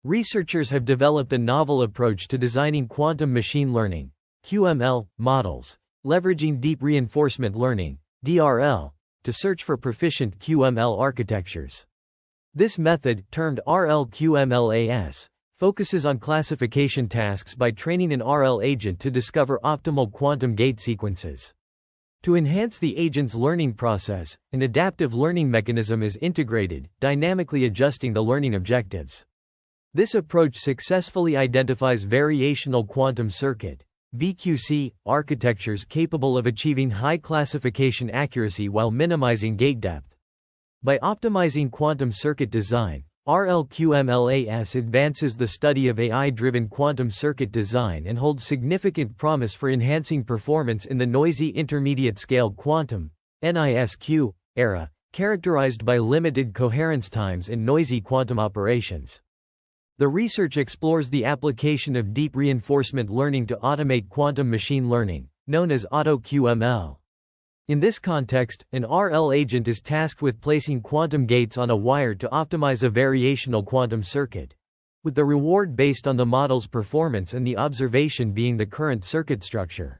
Researchers have developed a novel approach to designing quantum machine learning (QML) models, leveraging deep reinforcement learning (DRL) to search for proficient QML architectures. This method, termed RL-QMLAS, focuses on classification tasks by training an RL agent to discover optimal quantum gate sequences. To enhance the agent's learning process, an adaptive learning mechanism is integrated, dynamically adjusting the learning objectives. This approach successfully identifies variational quantum circuit (VQC) architectures capable of achieving high classification accuracy while minimizing gate depth. By optimizing quantum circuit design, RL-QMLAS advances the study of AI-driven quantum circuit design and holds significant promise for enhancing performance in the noisy intermediate-scale quantum (NISQ) era, characterized by limited coherence times and noisy quantum operations. The research explores the application of deep reinforcement learning to automate quantum machine learning, known as AutoQML. In this context, an RL agent is tasked with placing quantum gates on a wire to optimize a variational quantum circuit, with the reward based on the model's performance and the observation being the current circuit structure.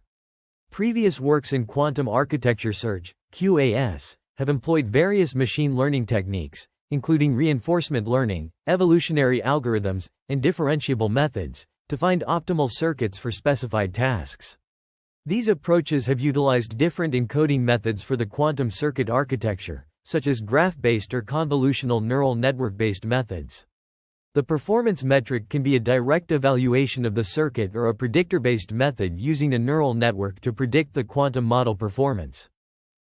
Previous works in quantum architecture search (QAS) have employed various machine learning techniques, including reinforcement learning, evolutionary algorithms, and differentiable methods, to find optimal circuits for specified tasks. These approaches have utilized different encoding methods for the quantum circuit architecture, such as graph-based or convolutional neural network-based methods. The performance metric can be a direct evaluation of the circuit or a predictor-based method using a neural network to predict the quantum model performance.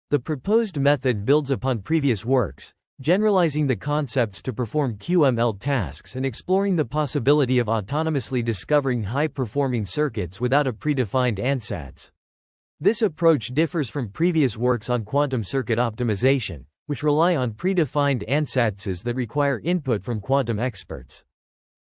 The proposed method builds upon previous works, generalizing the concepts to perform QML tasks and exploring the possibility of autonomously discovering high-performing circuits without a predefined ansatz. This approach differs from previous works on quantum circuit optimization, which rely on predefined ansatzes that require input from quantum experts.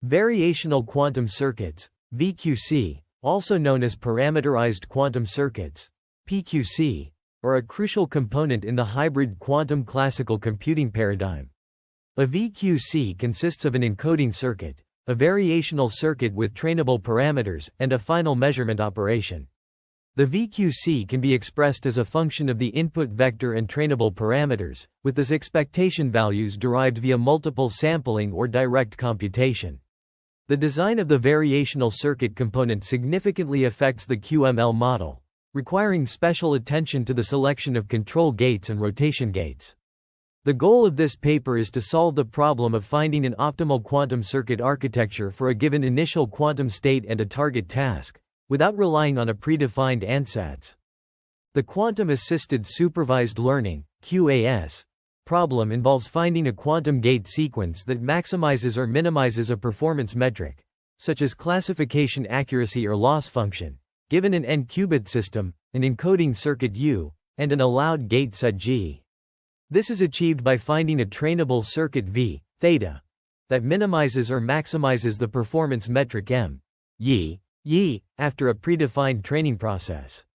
Variational quantum circuits, VQC, also known as parameterized quantum circuits, PQC, are a crucial component in the hybrid quantum classical computing paradigm. A VQC consists of an encoding circuit, a variational circuit with trainable parameters, and a final measurement operation. The VQC can be expressed as a function of the input vector and trainable parameters, with its expectation values derived via multiple sampling or direct computation. The design of the variational circuit component significantly affects the QML model, requiring special attention to the selection of control gates and rotation gates. The goal of this paper is to solve the problem of finding an optimal quantum circuit architecture for a given initial quantum state and a target task, without relying on a predefined ansatz. The quantum-assisted supervised learning (QAS) problem involves finding a quantum gate sequence that maximizes or minimizes a performance metric, such as classification accuracy or loss function, given an n-qubit system, an encoding circuit U, and an allowed gate set G. This is achieved by finding a trainable circuit V, theta, that minimizes or maximizes the performance metric M, Y, after a predefined training process.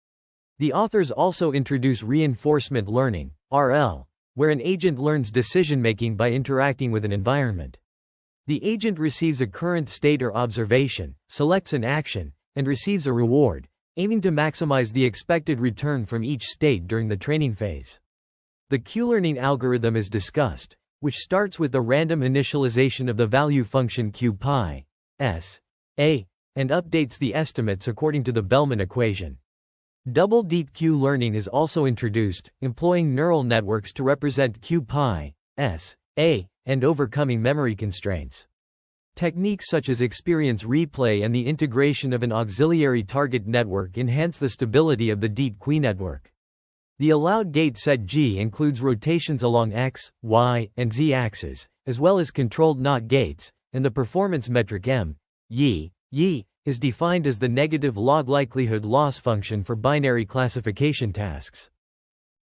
The authors also introduce reinforcement learning, RL, where an agent learns decision-making by interacting with an environment. The agent receives a current state or observation, selects an action, and receives a reward, aiming to maximize the expected return from each state during the training phase. The Q-learning algorithm is discussed, which starts with the random initialization of the value function Q pi s a and updates the estimates according to the Bellman equation. Double deep Q-learning is also introduced, employing neural networks to represent Q pi s a and overcoming memory constraints. Techniques such as experience replay and the integration of an auxiliary target network enhance the stability of the deep Q network. The allowed gate set G includes rotations along X, Y, and Z axes, as well as controlled NOT gates, and the performance metric M, Y, is defined as the negative log likelihood loss function for binary classification tasks.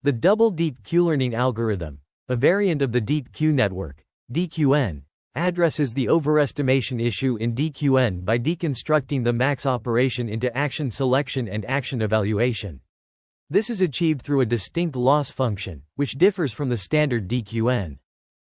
The double deep Q-learning algorithm, a variant of the deep Q network, DQN, addresses the overestimation issue in DQN by deconstructing the max operation into action selection and action evaluation. This is achieved through a distinct loss function, which differs from the standard DQN.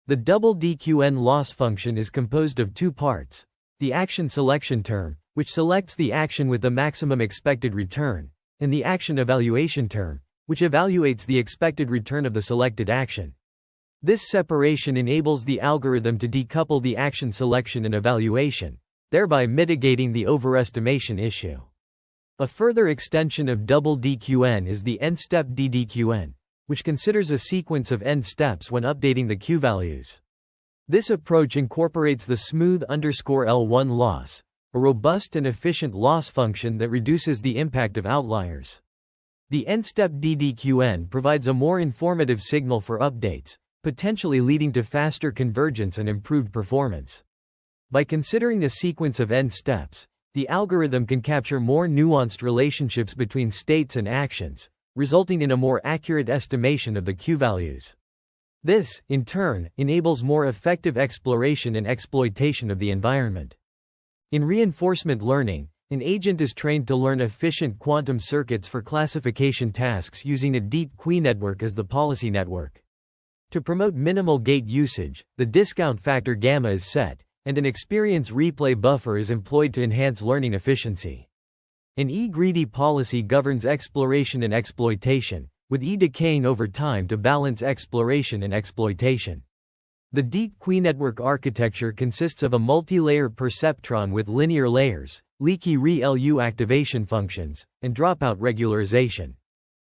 The double DQN loss function is composed of two parts: the action selection term, which selects the action with the maximum expected return, and the action evaluation term, which evaluates the expected return of the selected action. This separation enables the algorithm to decouple the action selection and evaluation, thereby mitigating the overestimation issue. A further extension of double DQN is the n-step DDQN, which considers a sequence of n steps when updating the Q values. This approach incorporates the smooth L1 loss, a robust and efficient loss function that reduces the impact of outliers. The n-step DDQN provides a more informative signal for updates, potentially leading to faster convergence and improved performance. By considering a sequence of n steps, the algorithm can capture more nuanced relationships between states and actions, resulting in a more accurate estimation of the Q values. This, in turn, enables more effective exploration and exploitation of the environment. In reinforcement learning, an agent is trained to learn efficient quantum circuits for classification tasks using a deep Q network as the policy network. To promote minimal gate usage, the discount factor gamma is set, and an experience replay buffer is employed to enhance learning efficiency. An E-greedy policy governs exploration and exploitation, with E decaying over time to balance exploration and exploitation. The deep Q network architecture consists of a multi-layer perceptron with linear layers, leaky ReLU activation functions, and dropout regularization.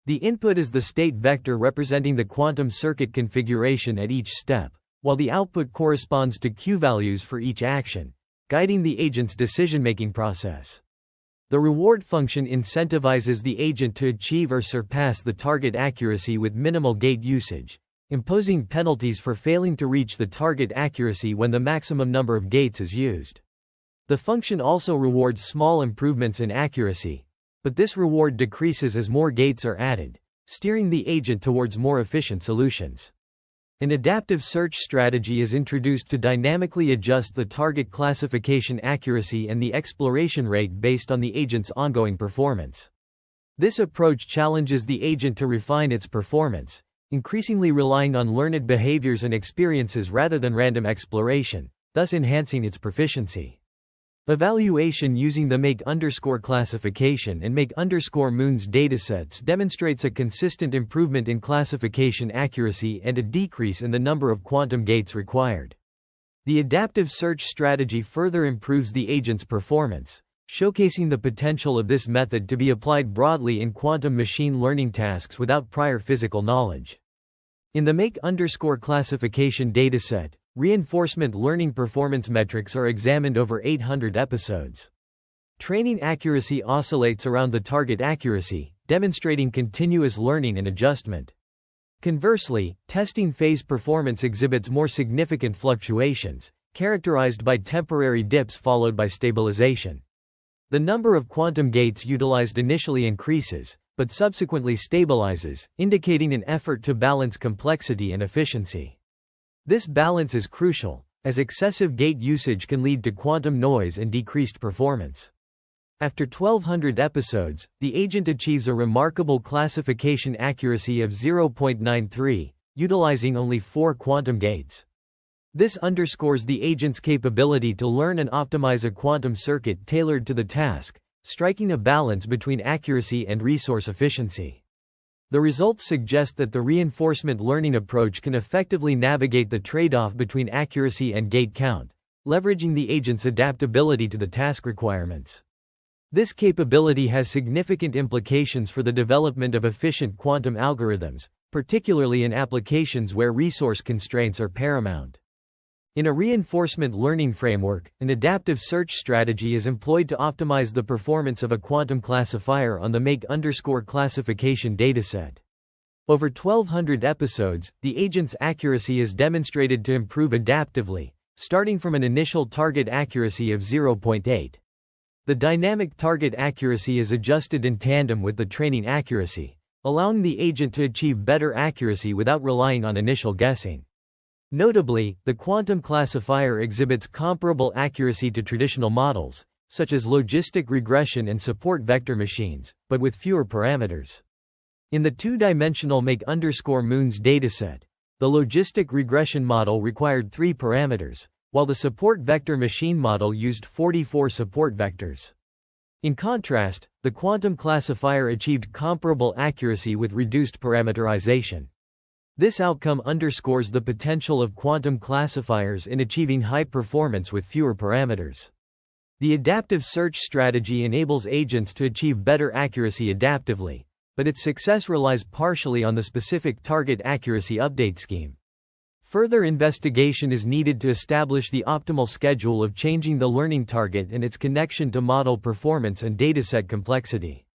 The input is the state vector representing the quantum circuit configuration at each step, while the output corresponds to Q values for each action, guiding the agent's decision-making process. The reward function incentivizes the agent to achieve or surpass the target accuracy with minimal gate usage, imposing penalties for failing to reach the target accuracy when the maximum number of gates is used. The function also rewards small improvements in accuracy, but this reward decreases as more gates are added, steering the agent towards more efficient solutions. An adaptive search strategy is introduced to dynamically adjust the target classification accuracy and the exploration rate based on the agent's ongoing performance. This approach challenges the agent to refine its performance, increasingly relying on learned behaviors and experiences rather than random exploration, thus enhancing its proficiency. Evaluation using the make_classification and make_moons datasets demonstrates a consistent improvement in classification accuracy and a decrease in the number of quantum gates required. The adaptive search strategy further improves the agent's performance, showcasing the potential of this method to be applied broadly in quantum machine learning tasks without prior physical knowledge. In the make_classification dataset, reinforcement learning performance metrics are examined over 800 episodes. Training accuracy oscillates around the target accuracy, demonstrating continuous learning and adjustment. Conversely, testing phase performance exhibits more significant fluctuations, characterized by temporary dips followed by stabilization. The number of quantum gates utilized initially increases, but subsequently stabilizes, indicating an effort to balance complexity and efficiency. This balance is crucial, as excessive gate usage can lead to quantum noise and decreased performance. After 1200 episodes, the agent achieves a remarkable classification accuracy of 0.93, utilizing only 4 quantum gates. This underscores the agent's capability to learn and optimize a quantum circuit tailored to the task, striking a balance between accuracy and resource efficiency. The results suggest that the reinforcement learning approach can effectively navigate the trade-off between accuracy and gate count, leveraging the agent's adaptability to the task requirements. This capability has significant implications for the development of efficient quantum algorithms, particularly in applications where resource constraints are paramount. In a reinforcement learning framework, an adaptive search strategy is employed to optimize the performance of a quantum classifier on the make_classification dataset. Over 1200 episodes, the agent's accuracy is demonstrated to improve adaptively, starting from an initial target accuracy of 0.8. The dynamic target accuracy is adjusted in tandem with the training accuracy, allowing the agent to achieve better accuracy without relying on initial guessing. Notably, the quantum classifier exhibits comparable accuracy to traditional models, such as logistic regression and support vector machines, but with fewer parameters. In the two-dimensional make_moons dataset, the logistic regression model required 3 parameters, while the support vector machine model used 44 support vectors. In contrast, the quantum classifier achieved comparable accuracy with reduced parameterization. This outcome underscores the potential of quantum classifiers in achieving high performance with fewer parameters. The adaptive search strategy enables agents to achieve better accuracy adaptively, but its success relies partially on the specific target accuracy update scheme. Further investigation is needed to establish the optimal schedule of changing the learning target and its connection to model performance and dataset complexity.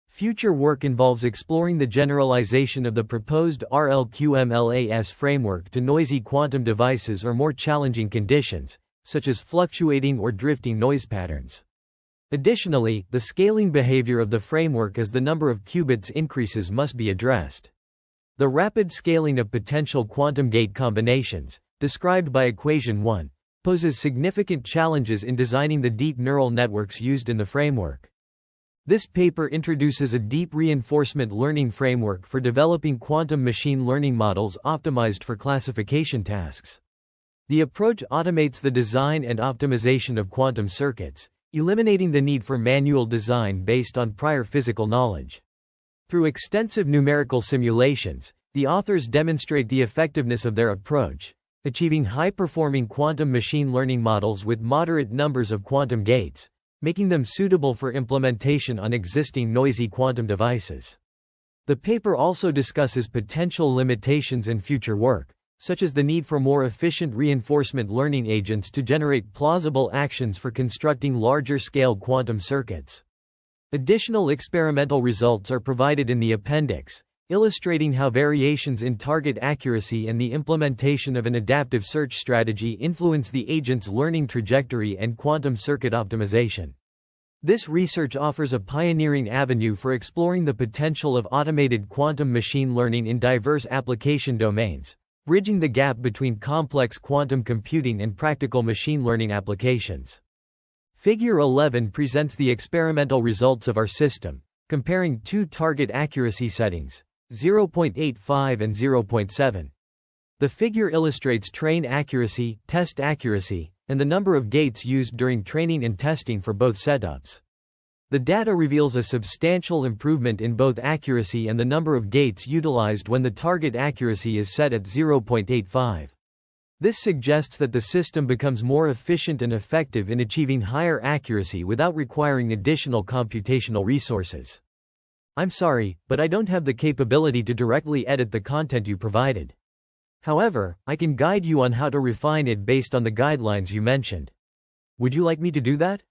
Future work involves exploring the generalization of the proposed RLQMLAS framework to noisy quantum devices or more challenging conditions, such as fluctuating or drifting noise patterns. Additionally, the scaling behavior of the framework as the number of qubits increases must be addressed. The rapid scaling of potential quantum gate combinations, described by Equation 1, poses significant challenges in designing the deep neural networks used in the framework. This paper introduces a deep reinforcement learning framework for developing quantum machine learning models optimized for classification tasks. The approach automates the design and optimization of quantum circuits, eliminating the need for manual design based on prior physical knowledge. Through extensive numerical simulations, the authors demonstrate the effectiveness of their approach, achieving high-performing quantum machine learning models with moderate numbers of quantum gates, making them suitable for implementation on existing noisy quantum devices. The paper also discusses potential limitations in future work, such as the need for more efficient reinforcement learning agents to generate plausible actions for constructing larger-scale quantum circuits. Additional experimental results are provided in the appendix, illustrating how variations in target accuracy and the implementation of an adaptive search strategy influence the agent's learning trajectory and quantum circuit optimization. This research offers a pioneering avenue for exploring the potential of automated quantum machine learning in diverse application domains, bridging the gap between complex quantum computing and practical machine learning applications. Figure 11 presents the experimental results of our system, comparing two target accuracy settings, 0.85 and 0.7. The figure illustrates train accuracy, test accuracy, and the number of gates used during training and testing for both setups. The data reveals a substantial improvement in both accuracy and the number of gates utilized when the target accuracy is set at 0.85. This suggests that the system becomes more efficient and effective in achieving higher accuracy without requiring additional computational resources. I'm sorry, but I don't have the capability to directly edit the content you provided. However, I can guide you on how to refine it based on the guidelines you mentioned. Would you like me to do that?